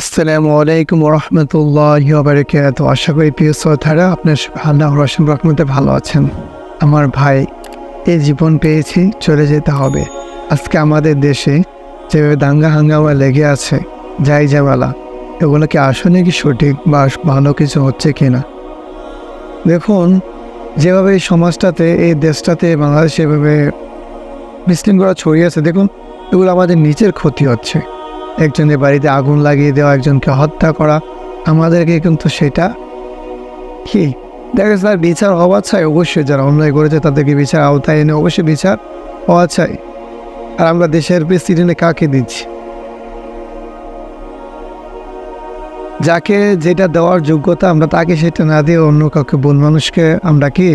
আসসালামু আলাইকুম রহমতুল্লাহি ওয়া বারাকাতুহু। আশা করি প্রিয় শ্রোতারা আপনার আল্লাহর অসীম রহমতে ভালো আছেন। আমার ভাই, এই জীবন পেয়েছি, চলে যেতে হবে। আজকে আমাদের দেশে যেভাবে দাঙ্গা হাঙ্গামা লেগে আছে, যাই ঝামেলা, এগুলো কি আসলে কি সঠিক বা ভালো কিছু হচ্ছে কিনা? দেখুন, যেভাবে এই সমাজটাতে, এই দেশটাতে, বাংলাদেশে এভাবে বিশৃঙ্খলা ছড়িয়েছে, দেখুন এগুলো আমাদের নিজের ক্ষতি হচ্ছে। একজনের বাড়িতে আগুন লাগিয়ে দেওয়া, একজনকে হত্যা করা, আমাদেরকে কিন্তু সেটা কি দেখা যায় বিচার হওয়া চাই। অবশ্যই যারা অন্যায় করেছে তাদেরকে বিচার আওতায় এনে অবশ্যই বিচার হওয়া চাই। আর আমরা দেশের প্রেসিডেন্টে কাকে দিচ্ছি? যাকে যেটা দেওয়ার যোগ্যতা, আমরা তাকে সেটা না দিয়ে অন্য কাউকে বন মানুষকে আমরা কি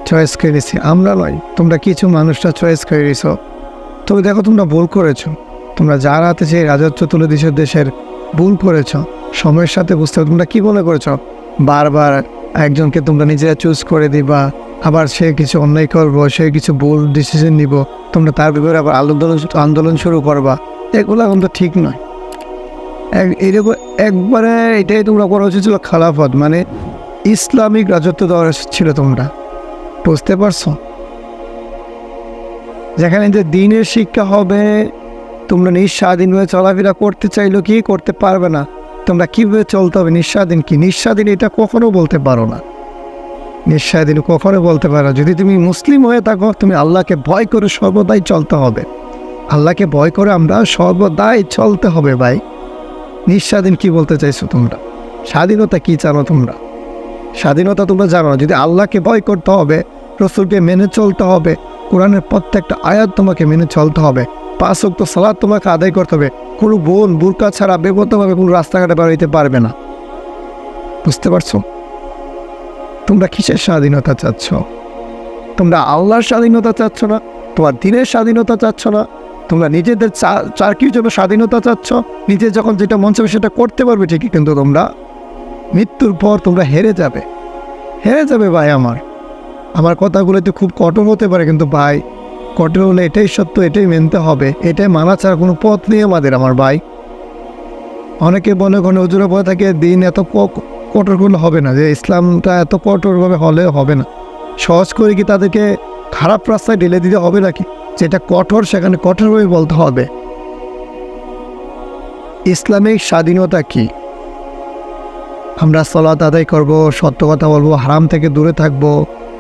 চয়েস করেছি? আমরা নয়, তোমরা কিছু মানুষটা চয়েস করেছ। তবে দেখো, তোমরা ভুল করেছো। তোমরা যার হাতে সেই রাজত্ব তুলে দিয়েছ দেশের, ভুল করেছ। সময়ের সাথে বুঝতে হবে তোমরা কী মনে করেছ বারবার একজনকে তোমরা নিজেরা চুজ করে দিবা, আবার সে কিছু অন্যায় করবো, সে কিছু ভুল ডিসিশন নিব, তোমরা তার ব্যাপারে আবার আন্দোলন শুরু করবা। এগুলো কিন্তু ঠিক নয়। এরকম একবারে এটাই তোমরা করা উচিত ছিল খেলাফত, মানে ইসলামিক রাজত্ব দেওয়া ছিল। তোমরা বুঝতে পারছো? যেখানে যে দিনের শিক্ষা হবে, তোমরা নিঃস্বাধীনভাবে চলাফেরা করতে চাইলেও কি করতে পারবে না। তোমরা কীভাবে চলতে হবে, নিঃস্বাধীন কি নিঃস্বাধীন, এটা কখনো বলতে পারো না। নিঃস্বাধীন কখনো বলতে পারো না। যদি তুমি মুসলিম হয়ে থাকো, তুমি আল্লাহকে ভয় করে সর্বদাই চলতে হবে। আল্লাহকে ভয় করে আমরা সর্বদাই চলতে হবে ভাই। নিঃস্বাধীন কি বলতে চাইছো তোমরা? স্বাধীনতা কি জানো তোমরা? স্বাধীনতা তোমরা জানো না। যদি আল্লাহকে ভয় করতে হবে, রসুলকে মেনে চলতে হবে, কোরআনের প্রত্যেকটা আয়াত তোমাকে মেনে চলতে হবে, 5 ওয়াক্ত সালাত তোমাকে আদায় করতে হবে। কোনো বোন বুরকা ছাড়া বেপরোয়াভাবে কোনো রাস্তাঘাটে বেরোতে পারবে না। বুঝতে পারছো? তোমরা কিসের স্বাধীনতা চাচ্ছ? তোমরা আল্লাহর স্বাধীনতা চাচ্ছ না, তোমার দিনের স্বাধীনতা চাচ্ছ না, তোমরা নিজেদের চাকরির জন্য স্বাধীনতা চাচ্ছ। নিজে যখন যেটা মন চাবে সেটা করতে পারবে ঠিকই, কিন্তু তোমরা মৃত্যুর পর তোমরা হেরে যাবে ভাই। আমার কথাগুলোতে খুব কঠোর হতে পারে, কিন্তু ভাই কঠোর হলে এটাই সত্য, এটাই মেনতে হবে, এটাই মানা ছাড়া কোনো পথ নেই আমাদের। আমার ভাই, অনেকে বলে ঘন হুজুরে বলে থাকে দিন এত কঠোর করলে হবে না, যে ইসলামটা এত কঠোরভাবে হলে হবে না। সহজ করে কি তাদেরকে খারাপ রাস্তায় ঢেলে দিতে হবে নাকি? যেটা কঠোর সেখানে কঠোরভাবে বলতে হবে। ইসলামিক স্বাধীনতা কি? আমরা সালাত আদায় করবো, সত্য কথা বলবো, হারাম থেকে দূরে থাকবো।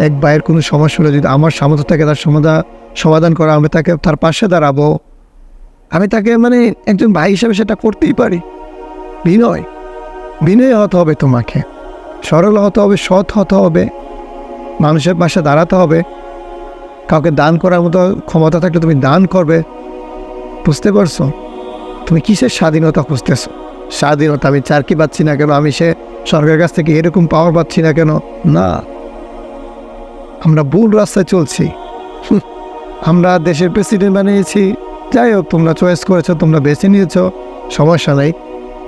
এক ভাইয়ের কোনো সমস্যা হলে যদি আমার সামর্থ্য থাকে তার সমাধান করা, আমি তাকে তার পাশে দাঁড়াবো। আমি তাকে মানে একজন ভাই হিসাবে সেটা করতেই পারি। বিনয় হতে হবে, তোমাকে সরল হতে হবে, সৎ হতে হবে, মানুষের পাশে দাঁড়াতে হবে। কাউকে দান করার মতো ক্ষমতা থাকলে তুমি দান করবে। বুঝতে পারছো? তুমি কিসের স্বাধীনতা খুঁজতেছো? স্বাধীনতা আমি চাকরি পাচ্ছি না কেন, আমি সে সরকারের কাছ থেকে এরকম পাওয়ার পাচ্ছি না কেন? না, আমরা ভুল রাস্তায় চলছি। আমরা দেশের প্রেসিডেন্ট বানিয়েছি, যাই হোক, তোমরা চয়েস করেছো, তোমরা বেছে নিয়েছো, সমস্যা নেই।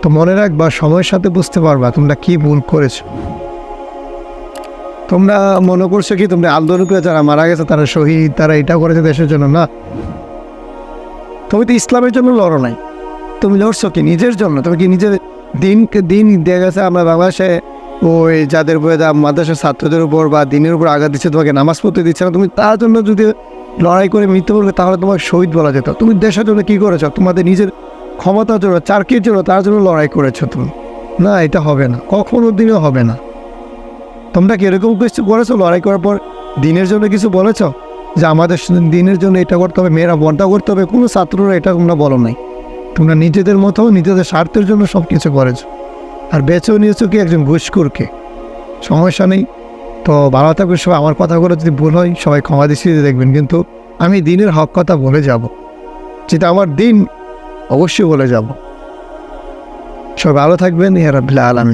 তো মনে রাখবা, সময়ের সাথে বুঝতে পারবা তোমরা কি ভুল করেছো। তোমরা মনে করছো কি তোমরা আন্দোলন করে যারা মারা গেছে তারা শহীদ, তারা এটা করেছে দেশের জন্য? না, তুমি তো ইসলামের জন্য লড়ো নাই, তুমি লড়ছো কি নিজের জন্য। তুমি কি নিজের দিন দেখা গেছে আমরা বাংলাদেশে ওই যাদের উপরে মাদ্রাসার ছাত্রদের উপর বা দিনের উপর আঘাত দিচ্ছে, তোমাকে নামাজ পড়তে দিচ্ছে না, তুমি তার জন্য যদি লড়াই করে মৃত্যু করবে তাহলে তোমাকে শহীদ বলা যেত। তুমি দেশের জন্য কী করেছো? তোমাদের নিজের ক্ষমতার জন্য, চাকরির জন্য, তার জন্য লড়াই করেছো তুমি। না, এটা হবে না, কখনো দিনও হবে না। তোমরা কি এরকম কিছু করেছো? লড়াই করার পর দিনের জন্য কিছু বলেছো যে আমাদের দিনের জন্য এটা করতে হবে, মেয়েরা বনটা করতে হবে? কোনো ছাত্ররা এটা তোমরা বলো নাই। তোমরা নিজেদের মতো নিজেদের স্বার্থের জন্য সব কিছু করেছো, আর বেছেও নিয়েছো কি একজন ঘুষখোরকে। সমস্যা নেই। তো ভালো থাকবে সবাই। আমার কথাগুলো যদি ভুল হয় সবাই ক্ষমা দৃষ্টিতে দেখবেন, কিন্তু আমি দিনের হক কথা বলে যাব, যেটা আমার দিন, অবশ্যই বলে যাব। সবাই ভালো থাকবেন। ইয়া রাব্বিল আলামিন।